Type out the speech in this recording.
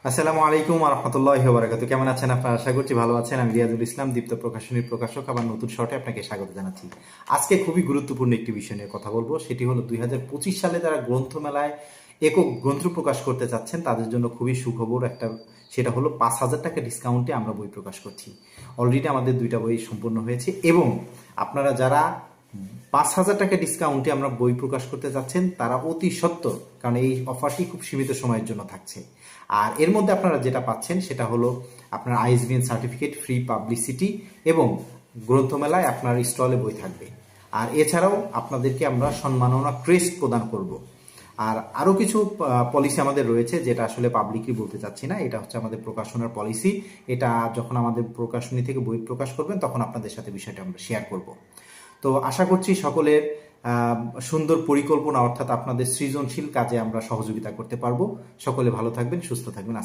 আসসালামু আলাইকুম রহমতুল্লাহি ওয়া বারাকাতুহু। কেমন আছেন আপনারা? আশা করছি ভালো আছেন। আমি রিয়াজুল ইসলাম, দীপ্ত প্রকাশনীর প্রকাশক। আবার নতুন শর্টে আপনাকে স্বাগত জানাচ্ছি। আজকে খুবই গুরুত্বপূর্ণ একটি বিষয় নিয়ে কথা বলবো। সেটি হলো 2025 সালে যারা গ্রন্থমেলায় একক গ্রন্থ প্রকাশ করতে চাচ্ছেন তাদের জন্য খুবই সুখবর একটা। সেটা হলো 5,000 টাকা ডিসকাউন্টে আমরা বই প্রকাশ করছি। অলরেডি আমাদের 2টা বই সম্পূর্ণ হয়েছে এবং আপনারা যারা 5,000 টাকা ডিসকাউন্টে আমরা বই প্রকাশ করতে যাচ্ছেন তারা অতি সত্বর, কারণ এই অফারটি খুব সীমিত সময়ের জন্য থাকছে। আর এর মধ্যে আপনারা যেটা পাচ্ছেন সেটা হলো আপনার আইএসবিএন সার্টিফিকেট, ফ্রি পাবলিসিটি এবং গ্রন্থমেলায় আপনার স্টলে বই থাকবে। আর এছাড়াও আপনাদেরকে আমরা সম্মাননা ক্রেস্ট প্রদান করব। আর আরও কিছু পলিসি আমাদের রয়েছে, যেটা আসলে পাবলিকলি বলতে চাচ্ছি না। এটা হচ্ছে আমাদের প্রকাশনার পলিসি। এটা যখন আমাদের প্রকাশনী থেকে বই প্রকাশ করবেন তখন আপনাদের সাথে বিষয়টা আমরা শেয়ার করব। তো আশা করছি সকলের সুন্দর পরিকল্পনা, অর্থাৎ আপনাদের সৃজনশীল কাজে আমরা সহযোগিতা করতে পারবো। সকলে ভালো থাকবেন, সুস্থ থাকবেন।